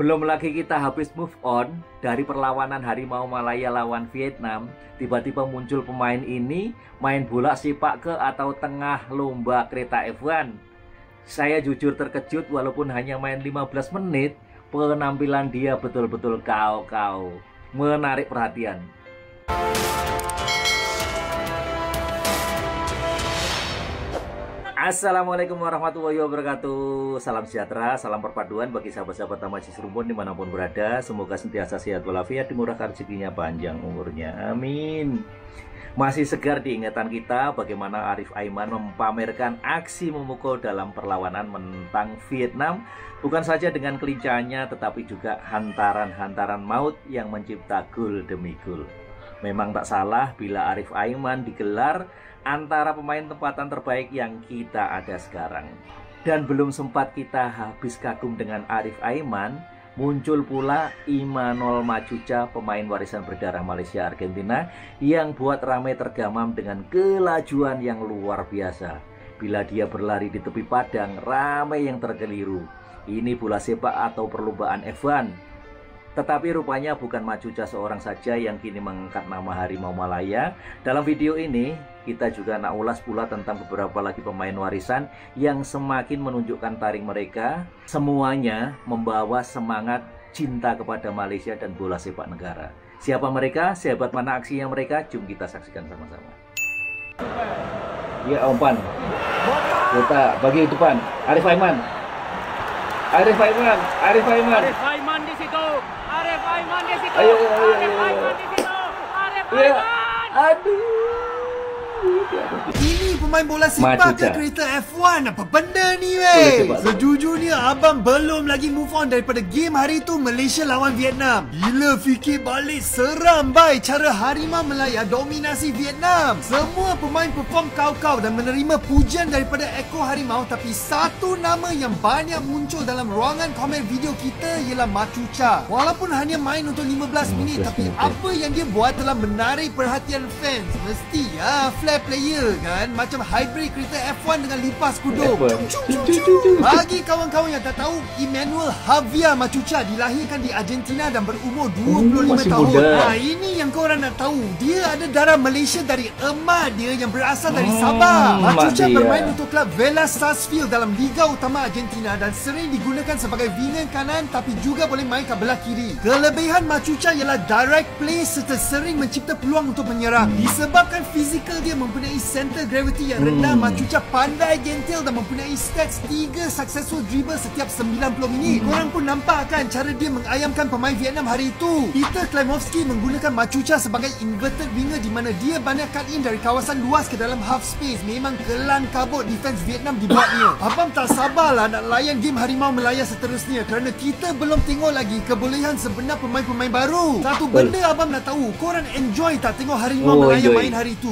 Belum lagi kita habis move on dari perlawanan Harimau Malaya lawan Vietnam, tiba-tiba muncul pemain ini main bola sepak ke atau tengah lomba kereta F1. Saya jujur terkejut walaupun hanya main 15 menit, penampilan dia betul-betul kau-kau, menarik perhatian. Assalamualaikum warahmatullahi wabarakatuh. Salam sejahtera, salam perpaduan bagi sahabat-sahabat Tamajis Rumpun dimanapun berada. Semoga sentiasa sehat walafiat, dimurahkan rezekinya, panjang umurnya, amin. Masih segar di ingatan kita bagaimana Arif Aiman memamerkan aksi memukul dalam perlawanan menentang Vietnam. Bukan saja dengan kelincahannya, tetapi juga hantaran-hantaran maut yang mencipta gol demi gol. Memang tak salah bila Arif Aiman digelar antara pemain tempatan terbaik yang kita ada sekarang. Dan belum sempat kita habis kagum dengan Arif Aiman, muncul pula Imanol Macuca, pemain warisan berdarah Malaysia Argentina, yang buat ramai tergamam dengan kelajuan yang luar biasa. Bila dia berlari di tepi padang, ramai yang terkeliru. Ini bola sepak atau perlombaan F1. Tetapi rupanya bukan Macuca seorang saja yang kini mengangkat nama Harimau Malaya. Dalam video ini kita juga nak ulas pula tentang beberapa lagi pemain warisan yang semakin menunjukkan taring mereka. Semuanya membawa semangat cinta kepada Malaysia dan bola sepak negara. Siapa mereka? Sehebat mana aksinya mereka? Jom kita saksikan sama-sama. Ya umpan. Kita bagi depan. Arif Aiman. Arif Aiman. Arif Aiman. Arif Aiman di situ. Arif Aiman di situ. Ayo. Arif Aiman di situ. Arif Aiman. Aduh. Ini pemain bola sepak ke kereta F1? Apa benda ni weh? Sejujurnya abang belum lagi move on daripada game hari tu Malaysia lawan Vietnam. Bila fikir balik, seram bai cara Harimau Malaya dominasi Vietnam. Semua pemain perform kau-kau dan menerima pujian daripada ekor harimau. Tapi satu nama yang banyak muncul dalam ruangan komen video kita ialah Macuca. Walaupun hanya main untuk 15 minit, tapi apa yang dia buat telah menarik perhatian fans. Mesti ya flair player kan, macam hybrid kereta F1 dengan lipas kudung. Bagi kawan-kawan yang tak tahu, Emmanuel Javier Macuca dilahirkan di Argentina dan berumur 25 tahun. Nah, ini yang korang nak tahu. Dia ada darah Malaysia dari emak dia yang berasal dari Sabah. Macuca bermain untuk klub Vélez Sarsfield dalam Liga Utama Argentina dan sering digunakan sebagai winger kanan tapi juga boleh main kat belah kiri. Kelebihan Macuca ialah direct play serta sering mencipta peluang untuk menyerang. Disebabkan fizikal dia mempunyai center gravity yang rendah, Macuca pandai gentil dan mempunyai stats 3 successful dribble setiap 90 minit. Korang pun nampak kan cara dia mengayamkan pemain Vietnam hari itu. Peter Klimovsky menggunakan Macuca sebagai inverted winger di mana dia banyak cut in dari kawasan luas ke dalam half space. Memang kelan kabut defense Vietnam dibuatnya. Abang tak sabarlah nak layan game Harimau Malaya seterusnya kerana kita belum tengok lagi kebolehan sebenar pemain-pemain baru. Satu benda abang nak tahu, korang enjoy tak tengok Harimau Malaya main hari itu?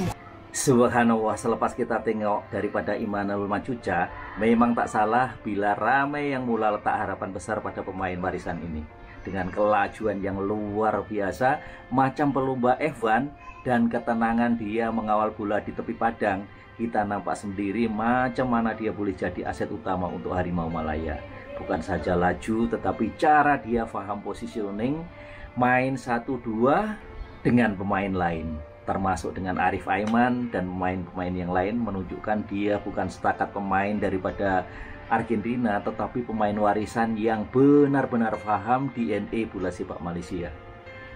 Subhanallah, selepas kita tengok daripada Imanol Macuca, memang tak salah bila ramai yang mula letak harapan besar pada pemain warisan ini. Dengan kelajuan yang luar biasa, macam pelumba F1 dan ketenangan dia mengawal bola di tepi padang, kita nampak sendiri macam mana dia boleh jadi aset utama untuk Harimau Malaya. Bukan saja laju, tetapi cara dia faham positioning, main 1-2 dengan pemain lain, termasuk dengan Arif Aiman dan pemain-pemain yang lain, menunjukkan dia bukan setakat pemain daripada Argentina, tetapi pemain warisan yang benar-benar paham DNA bola sepak Malaysia.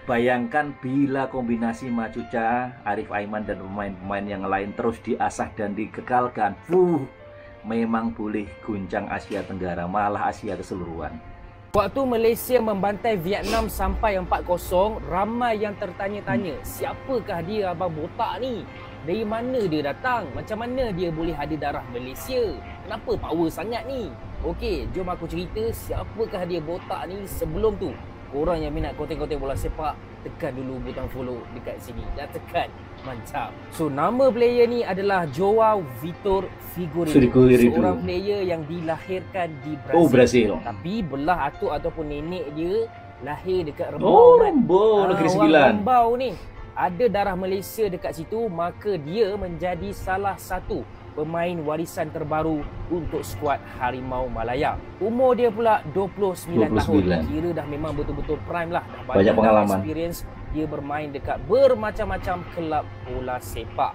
Bayangkan bila kombinasi Macuca, Arif Aiman dan pemain-pemain yang lain terus diasah dan dikekalkan, memang boleh guncang Asia Tenggara, malah Asia keseluruhan. Waktu Malaysia membantai Vietnam sampai 4-0, ramai yang tertanya-tanya, siapakah dia abang botak ni? Dari mana dia datang? Macam mana dia boleh ada darah Malaysia? Kenapa power sangat ni? Okey, jom aku cerita siapakah dia botak ni. Sebelum tu, korang yang minat konten-konten bola sepak, tekan dulu butang follow dekat sini. Dah tekan. Mantap. So, nama player ni adalah Joao Vitor Figueiredo. Seorang player yang dilahirkan di Brazil. Oh, Brazil. Tapi belah atuk ataupun nenek dia lahir dekat Rembau. Rembau, Negeri Sembilan. Rembau ni ada darah Malaysia dekat situ, maka dia menjadi salah satu pemain warisan terbaru untuk skuad Harimau Malaya. Umur dia pula 29 tahun. Kira dah memang betul-betul prime lah. Dah banyak pengalaman. Experience. Dia bermain dekat bermacam-macam kelab bola sepak.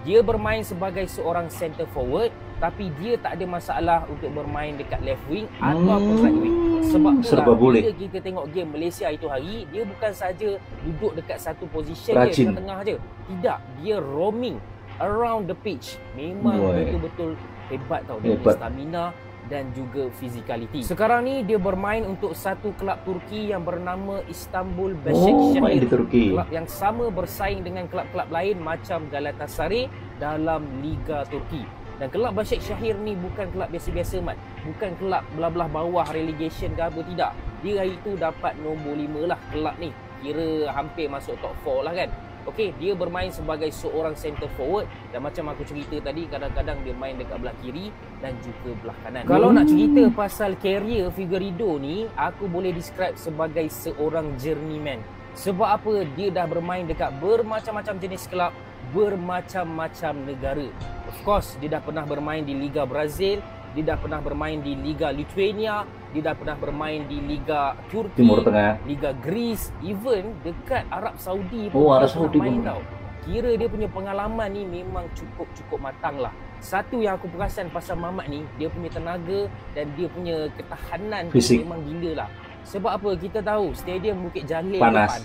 Dia bermain sebagai seorang center forward, tapi dia tak ada masalah untuk bermain dekat left wing ataupun right wing. Sebab itulah bila kita tengok game Malaysia itu hari, dia bukan saja duduk dekat satu position je, tengah je. Tidak, dia roaming around the pitch. Memang betul-betul hebat tau. Dia punya stamina dan juga physicality. Sekarang ni dia bermain untuk satu kelab Turki yang bernama Istanbul Başakşehir. Kelab yang sama bersaing dengan kelab-kelab lain macam Galatasaray dalam Liga Turki. Dan kelab Başakşehir ni bukan kelab biasa-biasa, Mat. Bukan kelab belah-belah bawah relegation ke apa, tidak. Dia hari tu dapat nombor 5 lah kelab ni. Kira hampir masuk top 4 lah kan. Okey, dia bermain sebagai seorang center forward dan macam aku cerita tadi, kadang-kadang dia main dekat belah kiri dan juga belah kanan. Kalau nak cerita pasal career Figueiredo ni, aku boleh describe sebagai seorang journeyman. Sebab apa? Dia dah bermain dekat bermacam-macam jenis kelab, bermacam-macam negara. Of course, dia dah pernah bermain di Liga Brazil, dia dah pernah bermain di Liga Lithuania, dia dah pernah bermain di Liga Turki, Timur Tengah, Liga Greece, even dekat Arab Saudi pun Arab Saudi main tau. Kira dia punya pengalaman ni memang cukup matang lah. Satu yang aku perasan pasal Mamat ni, dia punya tenaga dan dia punya ketahanan memang gila lah. Sebab apa? Kita tahu stadium Bukit Jalil panas.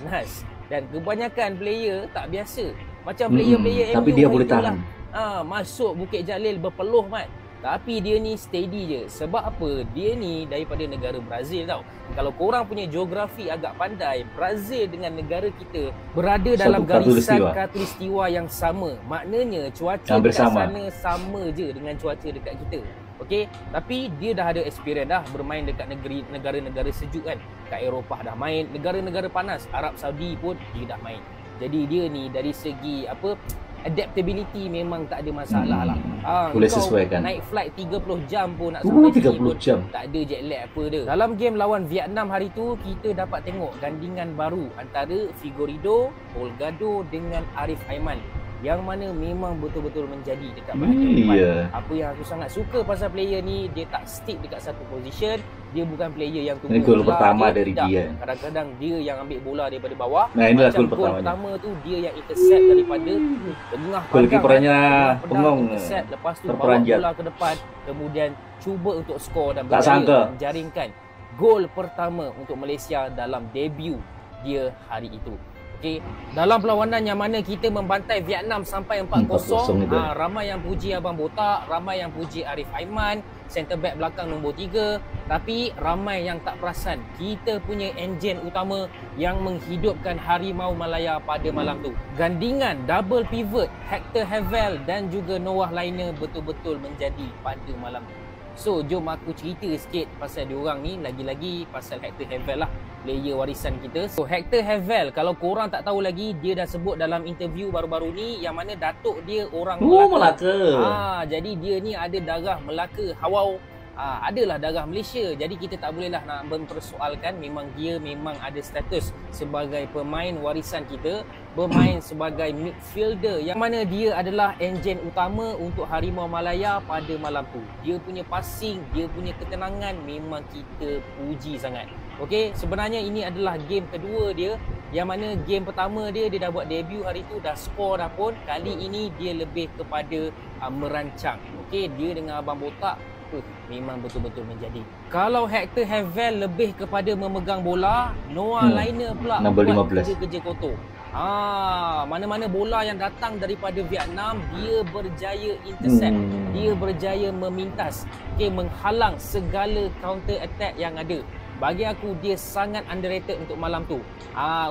Dan kebanyakan player tak biasa. Macam player-player tapi dia boleh tahan. Masuk Bukit Jalil berpeluh, Mat. Tapi dia ni steady je. Sebab apa? Dia ni daripada negara Brazil tau. Kalau korang punya geografi agak pandai, Brazil dengan negara kita berada dalam garisan khatulistiwa yang sama. Maknanya cuaca dekat sana sama je dengan cuaca dekat kita. Okey, tapi dia dah ada experience dah bermain dekat negara-negara sejuk kan. Kat Eropah dah main, negara-negara panas, Arab Saudi pun dia dah main. Jadi dia ni dari segi adaptability memang tak ada masalah lah. Boleh sesuaikan. Naik flight 30 jam pun nak sampai 30 jam. Tak ada jet lag apa dia. Dalam game lawan Vietnam hari tu, kita dapat tengok gandingan baru antara Figueiredo, Holgado dengan Arif Aiman. Yang mana memang betul-betul menjadi dekat bahagian depan. Apa yang aku sangat suka pasal player ni, dia tak stick dekat satu position. Dia bukan player yang tunggu gol pertama dari dia. Kadang-kadang dia yang ambil bola daripada bawah. Nah, inilah gol pertama tu dia yang intercept daripada tengah gol kipernya Pengong. Intercept, lepas tu bawa bola ke depan, kemudian cuba untuk skor dan berjaya menjaringkan gol pertama untuk Malaysia dalam debut dia hari itu. Okay. Dalam perlawanan yang mana kita membantai Vietnam sampai 4-0, ramai yang puji Abang Botak, ramai yang puji Arif Aiman, center back belakang nombor 3, tapi ramai yang tak perasan kita punya enjin utama yang menghidupkan Harimau Malaya pada malam tu. Gandingan double pivot Hector Havel dan juga Noah Liner betul-betul menjadi pada malam tu. So, jom aku cerita sikit pasal diorang ni, lagi-lagi pasal Hector Havel lah, player warisan kita. So, Hector Havel, kalau korang tak tahu lagi, dia dah sebut dalam interview baru-baru ni yang mana datuk dia orang Melaka. Jadi dia ni ada darah Melaka, Hawau. Adalah darah Malaysia. Jadi kita tak bolehlah nak mempersoalkan. Memang dia memang ada status sebagai pemain warisan kita, bermain sebagai midfielder yang mana dia adalah enjin utama untuk Harimau Malaya pada malam tu. Dia punya passing, dia punya ketenangan memang kita puji sangat. Okey, sebenarnya ini adalah game kedua dia, yang mana game pertama dia dah buat debut hari tu, dah skor dah pun. Kali ini dia lebih kepada merancang. Okey, dia dengan Abang Botak memang betul-betul menjadi. Kalau Hector Havel lebih kepada memegang bola, Noah Liner pula buat kerja-kerja kotor. Mana-mana bola yang datang daripada Vietnam, dia berjaya intercept, dia berjaya memintas, menghalang segala counter attack yang ada. Bagi aku dia sangat underrated untuk malam tu.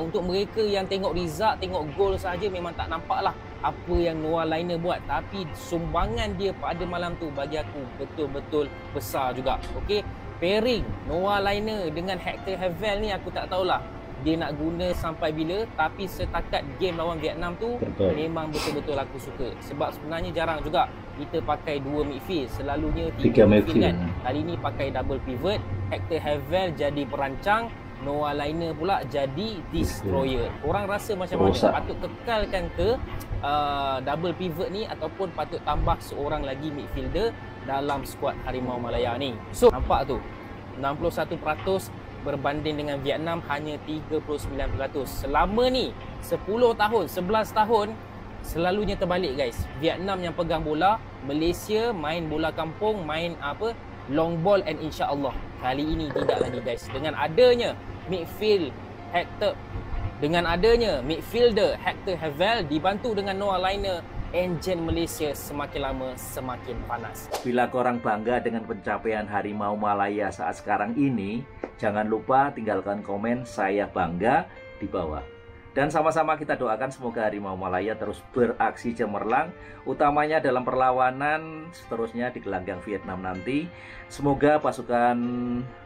Untuk mereka yang tengok result, tengok gol saja, memang tak nampak lah apa yang Noah Liner buat. Tapi sumbangan dia pada malam tu bagi aku betul-betul besar juga. Okey, pairing Noah Liner dengan Hector Havel ni aku tak tahulah dia nak guna sampai bila, tapi setakat game lawan Vietnam tu memang betul-betul aku suka. Sebab sebenarnya jarang juga kita pakai dua midfield, selalunya tiga midfield kan. Kali ni pakai double pivot, Hector Havel jadi perancang, Noah Liner pula jadi Destroyer. Korang rasa macam mana? Patut kekalkan ke double pivot ni ataupun patut tambah seorang lagi midfielder dalam skuad Harimau Malaya ni? So nampak tu 61% berbanding dengan Vietnam hanya 39%. Selama ni 10 tahun, 11 tahun selalunya terbalik guys. Vietnam yang pegang bola, Malaysia main bola kampung, main long ball, and insya-Allah kali ini tidak lagi guys. Dengan adanya midfielder Hector Havel dibantu dengan Noah Liner, enjin Malaysia semakin lama semakin panas. Bila korang bangga dengan pencapaian Harimau Malaya saat sekarang ini, jangan lupa tinggalkan komen saya bangga di bawah. Dan sama-sama kita doakan semoga Harimau Malaya terus beraksi cemerlang, utamanya dalam perlawanan seterusnya di gelanggang Vietnam nanti. Semoga pasukan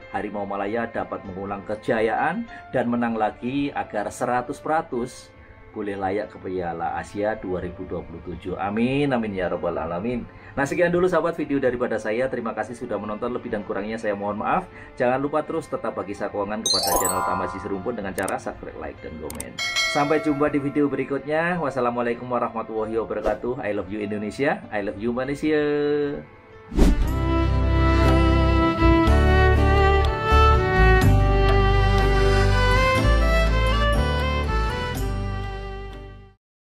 Harimau Malaya dapat mengulang kejayaan dan menang lagi agar 100% boleh layak ke Piala Asia 2027. Amin, amin ya rabbal alamin. Nah, sekian dulu sahabat video daripada saya. Terima kasih sudah menonton, lebih dan kurangnya saya mohon maaf. Jangan lupa terus tetap bagi sokongan kepada channel Tamasih Serumpun dengan cara subscribe, like, dan komen. Sampai jumpa di video berikutnya. Wassalamualaikum warahmatullahi wabarakatuh. I love you Indonesia, I love you Malaysia.